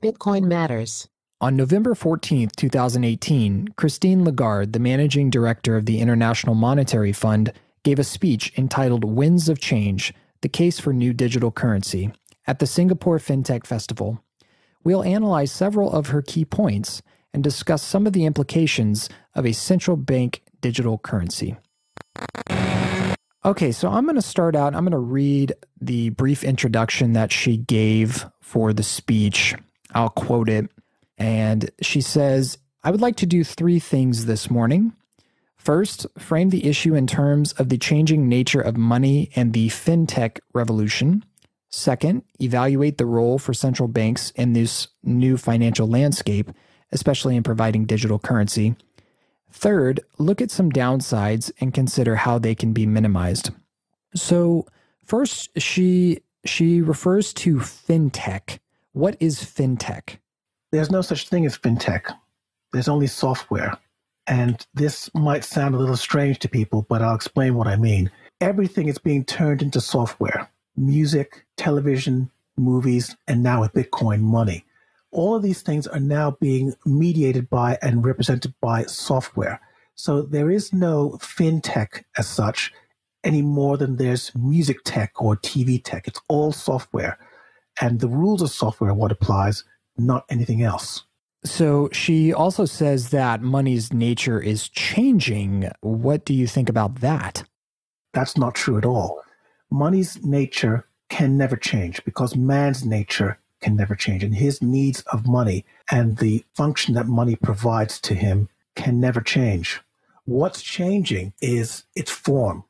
Bitcoin Matters. On November 14th, 2018, Christine Lagarde, the managing director of the International Monetary Fund, gave a speech entitled Winds of Change, the Case for New Digital Currency, at the Singapore FinTech Festival. We'll analyze several of her key points and discuss some of the implications of a central bank digital currency. Okay, so I'm going to start out. I'm going to read the brief introduction that she gave for the speech. I'll quote it. And she says, I would like to do three things this morning. First, frame the issue in terms of the changing nature of money and the fintech revolution. Second, evaluate the role for central banks in this new financial landscape, especially in providing digital currency. Third, look at some downsides and consider how they can be minimized. So first, she refers to fintech. What is fintech? There's no such thing as fintech. There's only software. And this might sound a little strange to people, but I'll explain what I mean. Everything is being turned into software. Music, television, movies, and now with Bitcoin, money. All of these things are now being mediated by and represented by software. So there is no fintech as such any more than there's music tech or TV tech. It's all software. And the rules of software are what applies, not anything else. So she also says that money's nature is changing. What do you think about that? That's not true at all. Money's nature can never change because man's nature can never change. And his needs of money and the function that money provides to him can never change. What's changing is its form.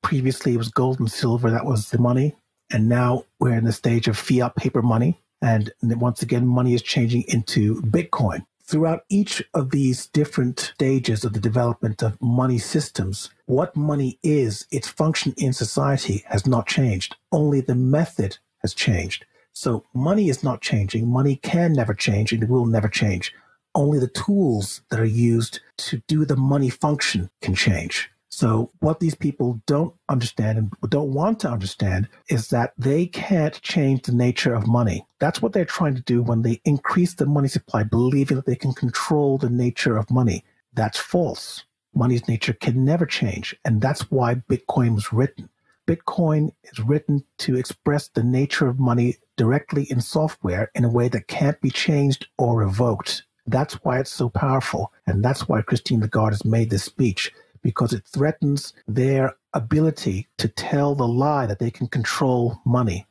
Previously, it was gold and silver. That was the money. And now we're in the stage of fiat paper money. And once again, money is changing into Bitcoin. Throughout each of these different stages of the development of money systems, what money is, its function in society has not changed. Only the method has changed. So money is not changing. Money can never change and it will never change. Only the tools that are used to do the money function can change. So what these people don't understand and don't want to understand is that they can't change the nature of money. That's what they're trying to do when they increase the money supply, believing that they can control the nature of money. That's false. Money's nature can never change. And that's why Bitcoin was written. Bitcoin is written to express the nature of money directly in software in a way that can't be changed or revoked. That's why it's so powerful. And that's why Christine Lagarde has made this speech, because it threatens their ability to tell the lie that they can control money.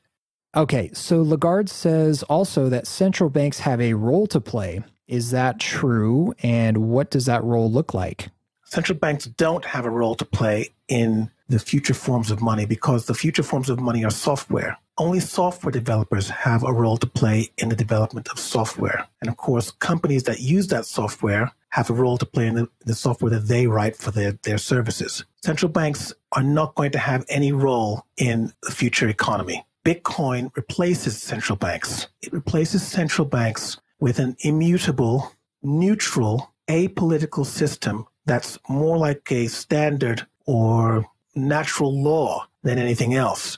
Okay, so Lagarde says also that central banks have a role to play. Is that true? And what does that role look like? Central banks don't have a role to play in the future forms of money because the future forms of money are software. Only software developers have a role to play in the development of software. And of course, companies that use that software have a role to play in the software that they write for their services. Central banks are not going to have any role in the future economy. Bitcoin replaces central banks. It replaces central banks with an immutable, neutral, apolitical system that's more like a standard or natural law than anything else.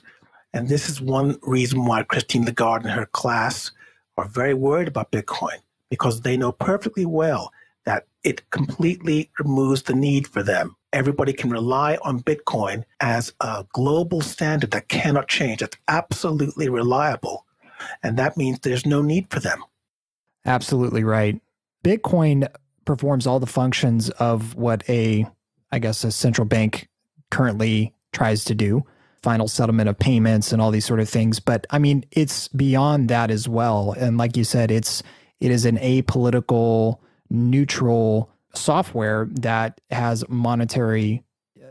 And this is one reason why Christine Lagarde and her class are very worried about Bitcoin, because they know perfectly well that it completely removes the need for them. Everybody can rely on Bitcoin as a global standard that cannot change. It's absolutely reliable. And that means there's no need for them. Absolutely right. Bitcoin performs all the functions of what a central bank currently tries to do. Final settlement of payments and all these sort of things. But I mean, it's beyond that as well. And like you said, it is an apolitical, neutral software that has monetary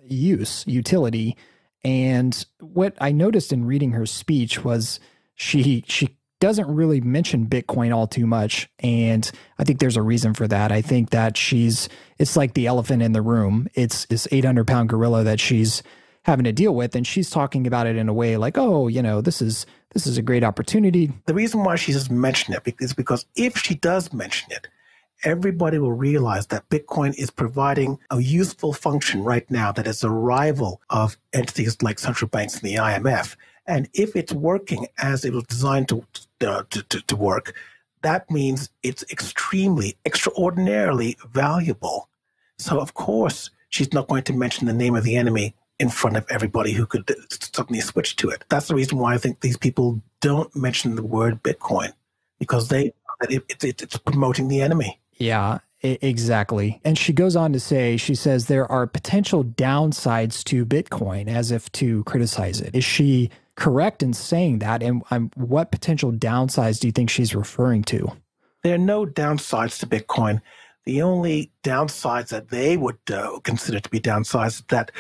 utility. And what I noticed in reading her speech was she doesn't really mention Bitcoin all too much. And I think there's a reason for that. I think that it's like the elephant in the room. It's this 800-pound gorilla that she's having to deal with. And she's talking about it in a way like, oh, this is a great opportunity. The reason why she doesn't mention it is because if she does mention it, everybody will realize that Bitcoin is providing a useful function right now that is a rival of entities like central banks and the IMF. And if it's working as it was designed to work, that means it's extremely, extraordinarily valuable. So, of course, she's not going to mention the name of the enemy in front of everybody who could suddenly switch to it. That's the reason why I think these people don't mention the word Bitcoin, because they know that it's promoting the enemy. Yeah, exactly. And she goes on to say, she says there are potential downsides to Bitcoin, as if to criticize it. Is she correct in saying that? And what potential downsides do you think she's referring to? There are no downsides to Bitcoin. The only downsides that they would consider to be downsides is that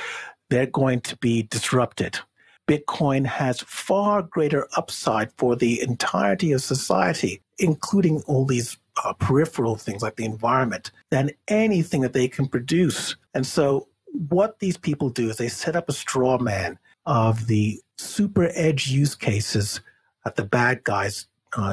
they're going to be disrupted. Bitcoin has far greater upside for the entirety of society, including all these peripheral things like the environment, than anything that they can produce. And so what these people do is they set up a straw man of the super edge use cases that the bad guys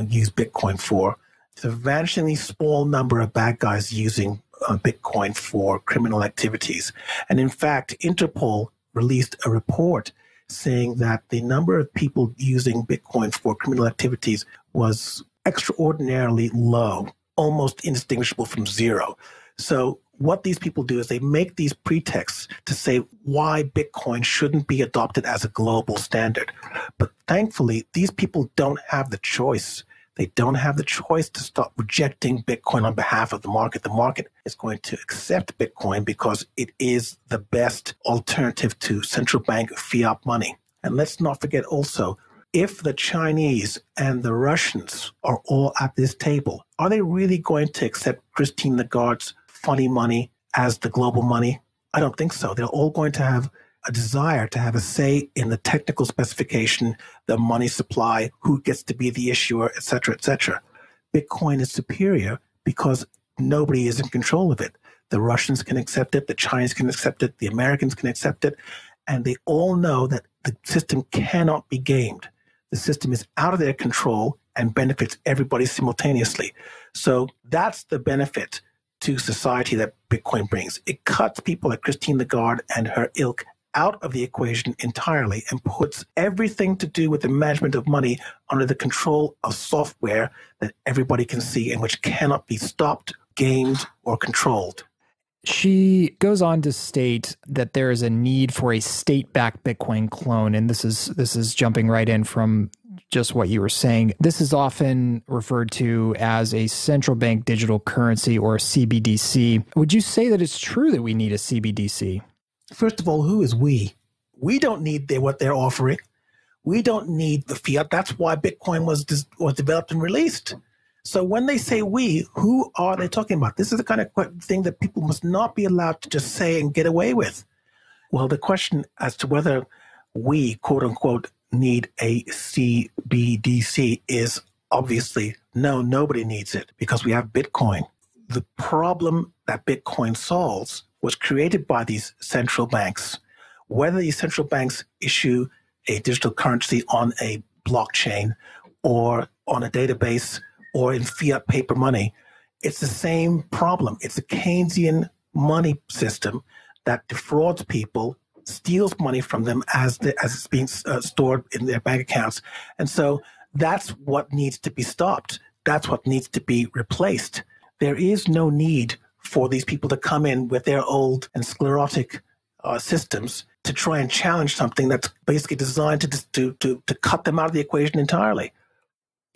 use Bitcoin for. It's a vanishingly small number of bad guys using Bitcoin for criminal activities. And in fact, Interpol released a report saying that the number of people using Bitcoin for criminal activities was extraordinarily low, almost indistinguishable from zero. So what these people do is they make these pretexts to say why Bitcoin shouldn't be adopted as a global standard. But thankfully, these people don't have the choice. They don't have the choice to stop rejecting Bitcoin on behalf of the market. The market is going to accept Bitcoin because it is the best alternative to central bank fiat money. And let's not forget also, if the Chinese and the Russians are all at this table, are they really going to accept Christine Lagarde's funny money as the global money? I don't think so. They're all going to have a desire to have a say in the technical specification, the money supply, who gets to be the issuer, et cetera, et cetera. Bitcoin is superior because nobody is in control of it. The Russians can accept it, the Chinese can accept it, the Americans can accept it, and they all know that the system cannot be gamed. The system is out of their control and benefits everybody simultaneously. So that's the benefit to society that Bitcoin brings. It cuts people like Christine Lagarde and her ilk out of the equation entirely and puts everything to do with the management of money under the control of software that everybody can see and which cannot be stopped, gamed, or controlled. She goes on to state that there is a need for a state-backed Bitcoin clone, and this is jumping right in from just what you were saying. This is often referred to as a central bank digital currency, or a CBDC. Would you say that it's true that we need a CBDC? First of all, who is we? We don't need what they're offering. We don't need the fiat. That's why Bitcoin was developed and released. So when they say we, who are they talking about? This is the kind of thing that people must not be allowed to just say and get away with. Well, the question as to whether we, quote unquote, need a CBDC is obviously no, nobody needs it because we have Bitcoin. The problem that Bitcoin solves was created by these central banks. Whether these central banks issue a digital currency on a blockchain or on a database or in fiat paper money, it's the same problem. It's a Keynesian money system that defrauds people, steals money from them as it's being stored in their bank accounts. And so that's what needs to be stopped. That's what needs to be replaced. There is no need for these people to come in with their old and sclerotic systems to try and challenge something that's basically designed to cut them out of the equation entirely.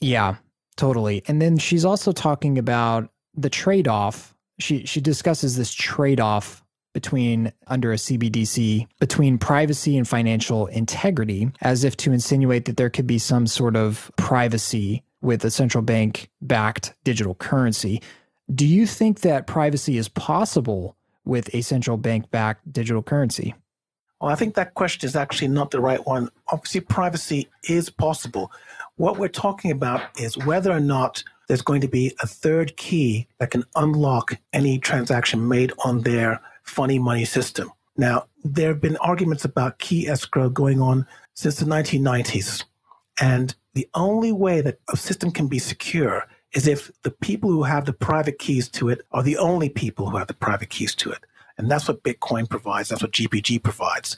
Yeah, totally. And then she's also talking about the trade-off. She discusses this trade-off between, under a CBDC, between privacy and financial integrity, as if to insinuate that there could be some sort of privacy with a central bank-backed digital currency. Do you think that privacy is possible with a central bank-backed digital currency? Well, I think that question is actually not the right one. Obviously, privacy is possible. What we're talking about is whether or not there's going to be a third key that can unlock any transaction made on their funny money system. Now, there have been arguments about key escrow going on since the 1990s. And the only way that a system can be secure is if the people who have the private keys to it are the only people who have the private keys to it. And that's what Bitcoin provides. That's what GPG provides.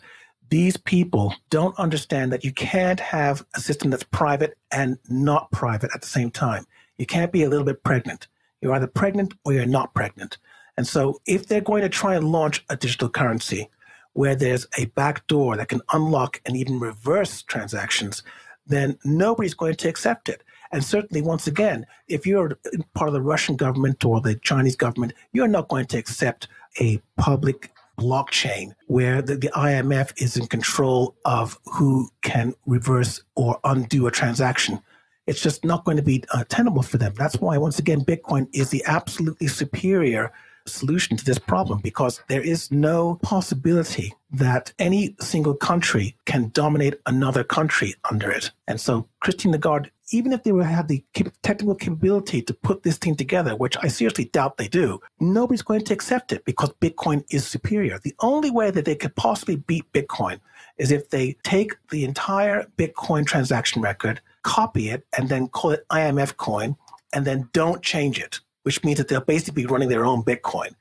These people don't understand that you can't have a system that's private and not private at the same time. You can't be a little bit pregnant. You're either pregnant or you're not pregnant. And so if they're going to try and launch a digital currency where there's a back door that can unlock and even reverse transactions, then nobody's going to accept it. And certainly, once again, if you're part of the Russian government or the Chinese government, you're not going to accept a public blockchain where the IMF is in control of who can reverse or undo a transaction. It's just not going to be tenable for them. That's why, once again, Bitcoin is the absolutely superior solution to this problem, because there is no possibility that any single country can dominate another country under it. And so Christine Lagarde, even if they would have the technical capability to put this thing together, which I seriously doubt they do, nobody's going to accept it because Bitcoin is superior. The only way that they could possibly beat Bitcoin is if they take the entire Bitcoin transaction record, copy it, and then call it IMF coin, and then don't change it, which means that they'll basically be running their own Bitcoin.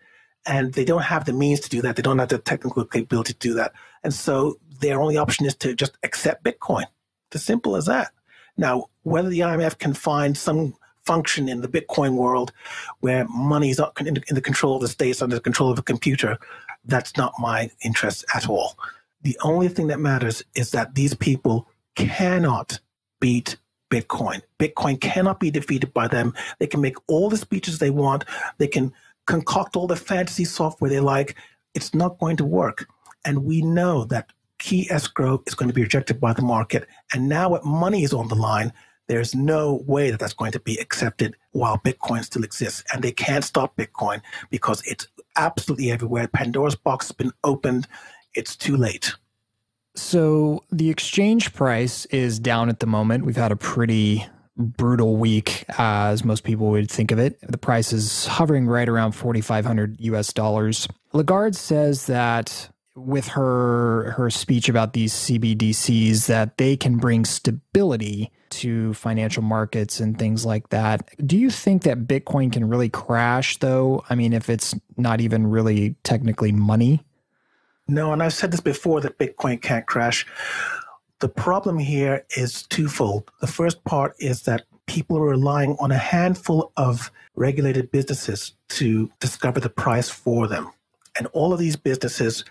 And they don't have the means to do that. They don't have the technical capability to do that. And so their only option is to just accept Bitcoin. It's as simple as that. Now, whether the IMF can find some function in the Bitcoin world where money is not in the control of the states, under the control of a computer, that's not my interest at all. The only thing that matters is that these people cannot beat Bitcoin. Bitcoin cannot be defeated by them. They can make all the speeches they want. They can concoct all the fantasy software they like. It's not going to work. And we know that key escrow is going to be rejected by the market. And now when money is on the line, there's no way that that's going to be accepted while Bitcoin still exists. And they can't stop Bitcoin because it's absolutely everywhere. Pandora's box has been opened. It's too late. So the exchange price is down at the moment. We've had a pretty brutal week, as most people would think of it. The price is hovering right around 4,500 US dollars. Lagarde says that with her speech about these CBDCs, that they can bring stability to financial markets and things like that. Do you think that Bitcoin can really crash, though? I mean, if it's not even really technically money? No, and I've said this before, that Bitcoin can't crash. The problem here is twofold. The first part is that people are relying on a handful of regulated businesses to discover the price for them. And all of these businesses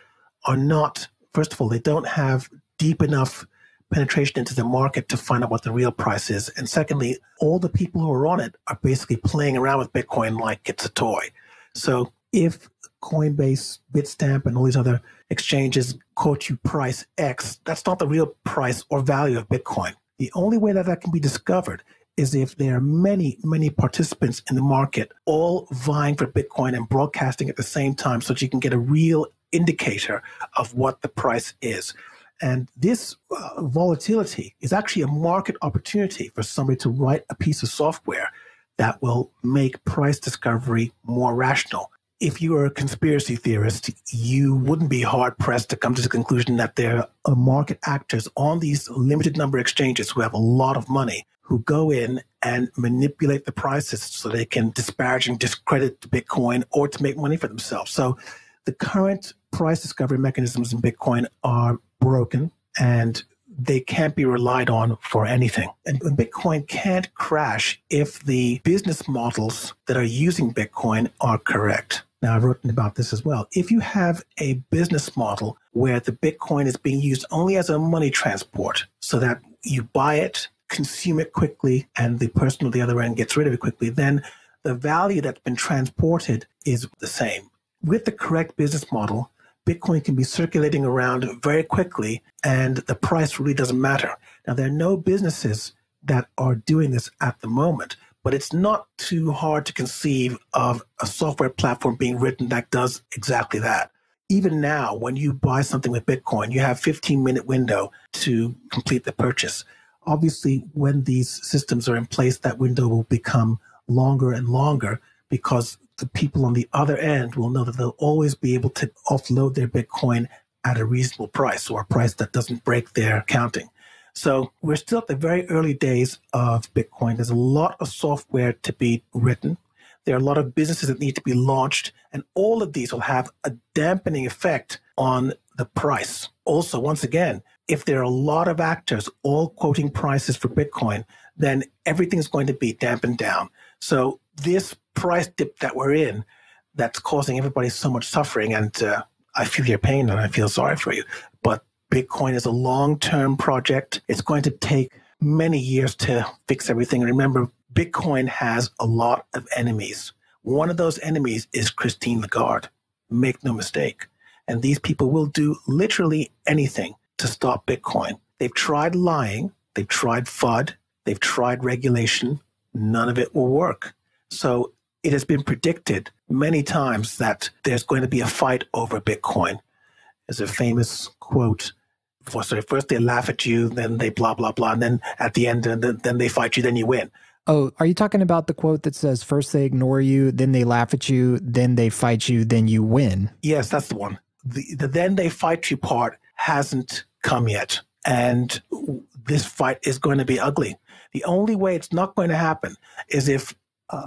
are not, first of all, they don't have deep enough penetration into the market to find out what the real price is. And secondly, all the people who are on it are basically playing around with Bitcoin like it's a toy. So if Coinbase, Bitstamp, and all these other exchanges quote you price X, that's not the real price or value of Bitcoin. The only way that that can be discovered is if there are many, many participants in the market all vying for Bitcoin and broadcasting at the same time, so that you can get a real indicator of what the price is. And this volatility is actually a market opportunity for somebody to write a piece of software that will make price discovery more rational. If you are a conspiracy theorist, you wouldn't be hard-pressed to come to the conclusion that there are market actors on these limited number of exchanges who have a lot of money, who go in and manipulate the prices so they can disparage and discredit Bitcoin or to make money for themselves. So the current price discovery mechanisms in Bitcoin are broken, and they can't be relied on for anything. And Bitcoin can't crash if the business models that are using Bitcoin are correct. Now, I've written about this as well. If you have a business model where the Bitcoin is being used only as a money transport, so that you buy it, consume it quickly, and the person on the other end gets rid of it quickly, then the value that's been transported is the same. With the correct business model, Bitcoin can be circulating around very quickly, and the price really doesn't matter. Now, there are no businesses that are doing this at the moment, but it's not too hard to conceive of a software platform being written that does exactly that. Even now, when you buy something with Bitcoin, you have a 15-minute window to complete the purchase. Obviously, when these systems are in place, that window will become longer and longer, because the people on the other end will know that they'll always be able to offload their Bitcoin at a reasonable price, or a price that doesn't break their counting. So we're still at the very early days of Bitcoin. There's a lot of software to be written. There are a lot of businesses that need to be launched, and all of these will have a dampening effect on the price. Also, once again, if there are a lot of actors all quoting prices for Bitcoin, then everything's going to be dampened down. So this price dip that we're in, that's causing everybody so much suffering, and I feel your pain and I feel sorry for you. But Bitcoin is a long-term project. It's going to take many years to fix everything. Remember, Bitcoin has a lot of enemies. One of those enemies is Christine Lagarde. Make no mistake. And these people will do literally anything to stop Bitcoin. They've tried lying. They've tried FUD. They've tried regulation. None of it will work. So it has been predicted many times that there's going to be a fight over Bitcoin. There's a famous quote. First they laugh at you, then they blah, blah, blah. And then at the end, then they fight you, then you win. Oh, are you talking about the quote that says, first they ignore you, then they laugh at you, then they fight you, then you win? Yes, that's the one. The then they fight you part hasn't come yet. And this fight is going to be ugly. The only way it's not going to happen is if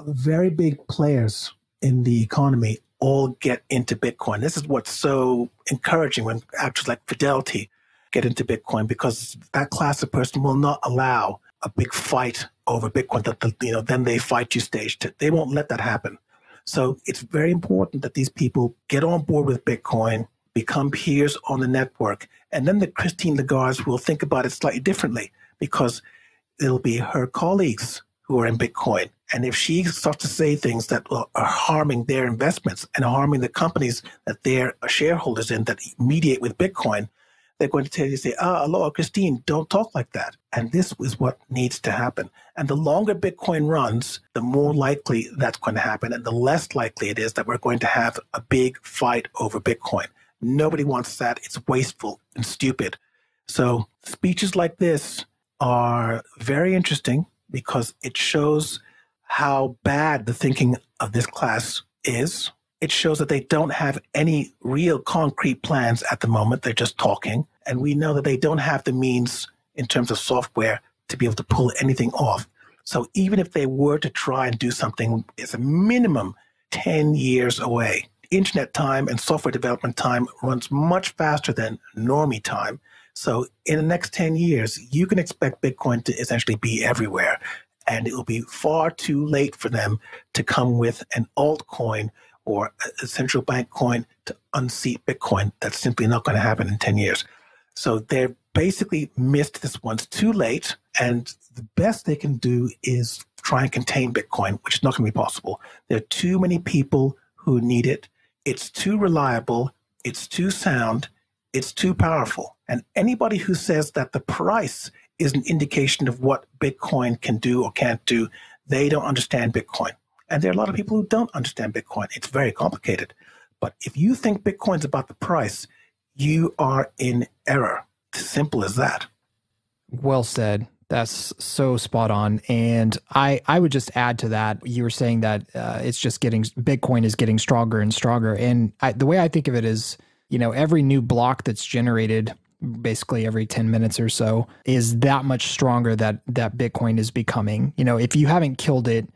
very big players in the economy all get into Bitcoin. This is what's so encouraging when actors like Fidelity get into Bitcoin, because that class of person will not allow a big fight over Bitcoin that then they fight you stage. They won't let that happen. So it's very important that these people get on board with Bitcoin, become peers on the network, and then the Christine Lagarde will think about it slightly differently, because it'll be her colleagues who are in Bitcoin. And if she starts to say things that are harming their investments and harming the companies that they're shareholders in that mediate with Bitcoin, they're going to tell you, say, hello, Christine, don't talk like that. And this is what needs to happen. And the longer Bitcoin runs, the more likely that's going to happen. And the less likely it is that we're going to have a big fight over Bitcoin. Nobody wants that. It's wasteful and stupid. So speeches like this are very interesting because it shows how bad the thinking of this class is. It shows that they don't have any real concrete plans at the moment. They're just talking. And we know that they don't have the means in terms of software to be able to pull anything off. So even if they were to try and do something, it's a minimum 10 years away. Internet time and software development time runs much faster than normie time. So in the next 10 years, you can expect Bitcoin to essentially be everywhere. And it will be far too late for them to come with an altcoin or a central bank coin to unseat Bitcoin. That's simply not going to happen in 10 years. So they've basically missed this once too late. And the best they can do is try and contain Bitcoin, which is not going to be possible. There are too many people who need it. It's too reliable. It's too sound. It's too powerful. And anybody who says that the price is an indication of what Bitcoin can do or can't do, they don't understand Bitcoin. And there are a lot of people who don't understand Bitcoin. It's very complicated. But if you think Bitcoin's about the price, you are in error. It's simple as that. Well said. That's so spot on. And I would just add to that. You were saying that Bitcoin is getting stronger and stronger. And the way I think of it is, every new block that's generated basically every 10 minutes or so is that much stronger that Bitcoin is becoming. If you haven't killed it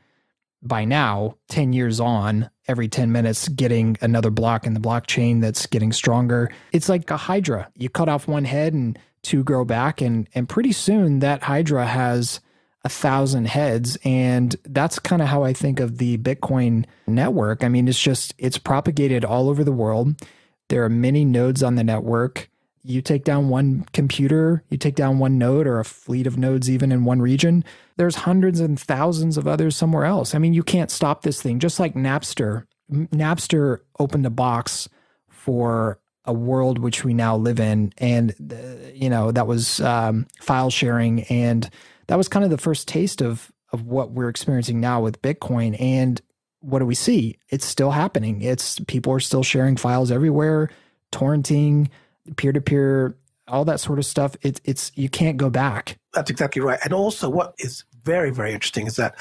by now, 10 years on, every 10 minutes getting another block in the blockchain that's getting stronger. It's like a hydra. You cut off one head and two grow back, and pretty soon that hydra has 1,000 heads. And that's kind of how I think of the Bitcoin network. I mean, it's propagated all over the world. There are many nodes on the network. You take down one computer, you take down one node or a fleet of nodes even in one region, there's hundreds and thousands of others somewhere else. I mean, you can't stop this thing. Just like Napster. Napster opened a box for a world which we now live in. And, that was file sharing. And that was kind of the first taste of what we're experiencing now with Bitcoin. And what do we see? It's still happening. People are still sharing files everywhere, torrenting, peer-to-peer, all that sort of stuff. It's you can't go back. That's exactly right. And also what is very, very interesting is that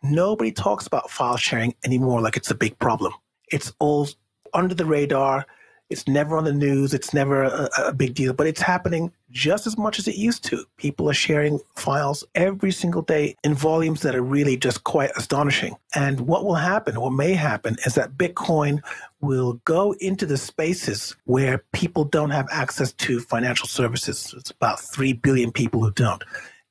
nobody talks about file sharing anymore like it's a big problem. It's all under the radar. It's never on the news. It's never a big deal, but it's happening just as much as it used to. People are sharing files every single day in volumes that are really just quite astonishing. And what will happen, what may happen, is that Bitcoin will go into the spaces where people don't have access to financial services. It's about 3 billion people who don't.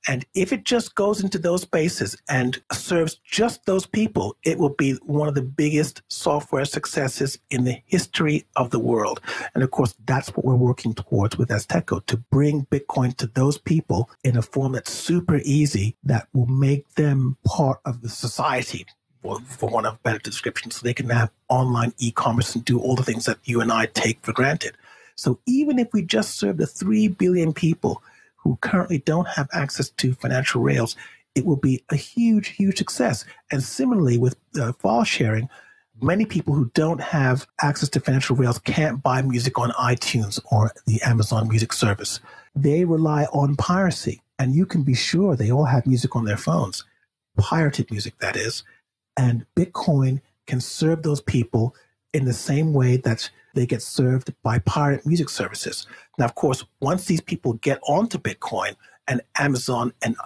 And if it just goes into those spaces and serves just those people, it will be one of the biggest software successes in the history of the world. And of course, that's what we're working towards with Azteco, to bring Bitcoin to those people in a form that's super easy, that will make them part of the society, for want of a better description, so they can have online e-commerce and do all the things that you and I take for granted. So even if we just serve the 3 billion people who currently don't have access to financial rails, it will be a huge, huge success. And similarly with file sharing, many people who don't have access to financial rails can't buy music on iTunes or the Amazon Music service. They rely on piracy, and you can be sure they all have music on their phones, pirated music, that is. And Bitcoin can serve those people in the same way that they get served by pirate music services. Now, of course, once these people get onto Bitcoin and Amazon and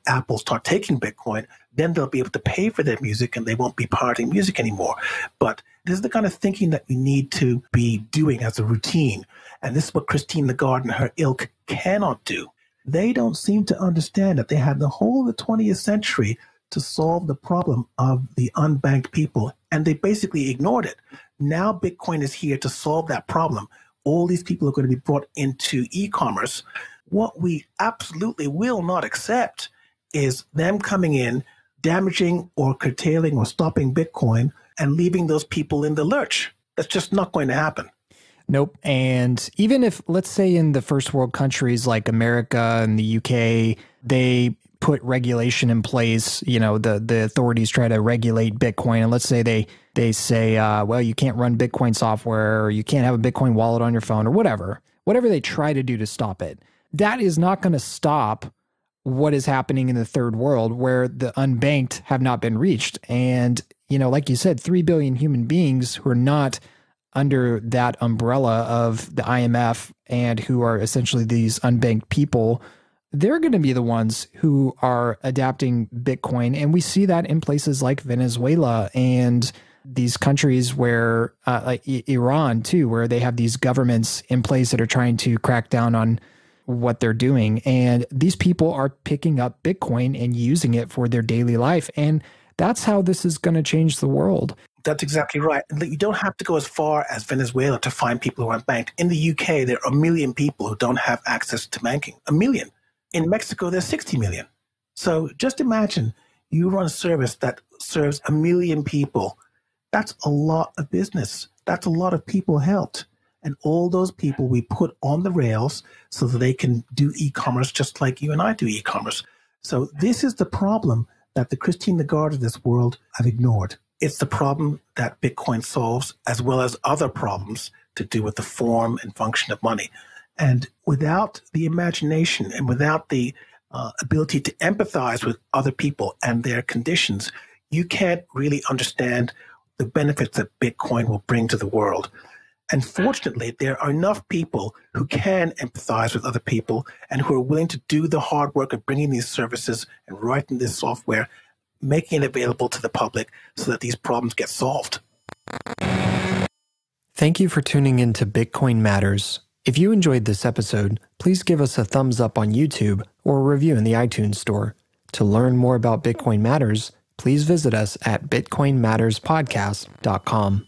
Apple start taking Bitcoin, then they'll be able to pay for their music and they won't be pirating music anymore. But this is the kind of thinking that we need to be doing as a routine. And this is what Christine Lagarde and her ilk cannot do. They don't seem to understand that they had the whole of the 20th century to solve the problem of the unbanked people, and they basically ignored it. Now Bitcoin is here to solve that problem. All these people are going to be brought into e-commerce. What we absolutely will not accept is them coming in, damaging or curtailing or stopping Bitcoin and leaving those people in the lurch. That's just not going to happen. Nope. And even if, let's say in the first world countries like America and the UK, they put regulation in place, the authorities try to regulate Bitcoin. And let's say they say, well, you can't run Bitcoin software, or you can't have a Bitcoin wallet on your phone, or whatever they try to do to stop it. That is not going to stop what is happening in the third world, where the unbanked have not been reached. And, like you said, 3 billion human beings who are not under that umbrella of the IMF and who are essentially these unbanked people, they're going to be the ones who are adapting Bitcoin. And we see that in places like Venezuela and these countries where, like Iran too, where they have these governments in place that are trying to crack down on what they're doing. And these people are picking up Bitcoin and using it for their daily life. And that's how this is going to change the world. That's exactly right. You don't have to go as far as Venezuela to find people who are unbanked. In the UK, there are 1 million people who don't have access to banking. 1 million. In Mexico, there's 60 million. So just imagine you run a service that serves 1 million people. That's a lot of business. That's a lot of people helped. And all those people we put on the rails so that they can do e-commerce just like you and I do e-commerce. So this is the problem that the Christine Lagarde of this world have ignored. It's the problem that Bitcoin solves, as well as other problems to do with the form and function of money. And without the imagination and without the ability to empathize with other people and their conditions, you can't really understand the benefits that Bitcoin will bring to the world. And fortunately, there are enough people who can empathize with other people and who are willing to do the hard work of bringing these services and writing this software, making it available to the public so that these problems get solved. Thank you for tuning in to Bitcoin Matters. If you enjoyed this episode, please give us a thumbs up on YouTube or a review in the iTunes store. To learn more about Bitcoin Matters, please visit us at bitcoinmatterspodcast.com.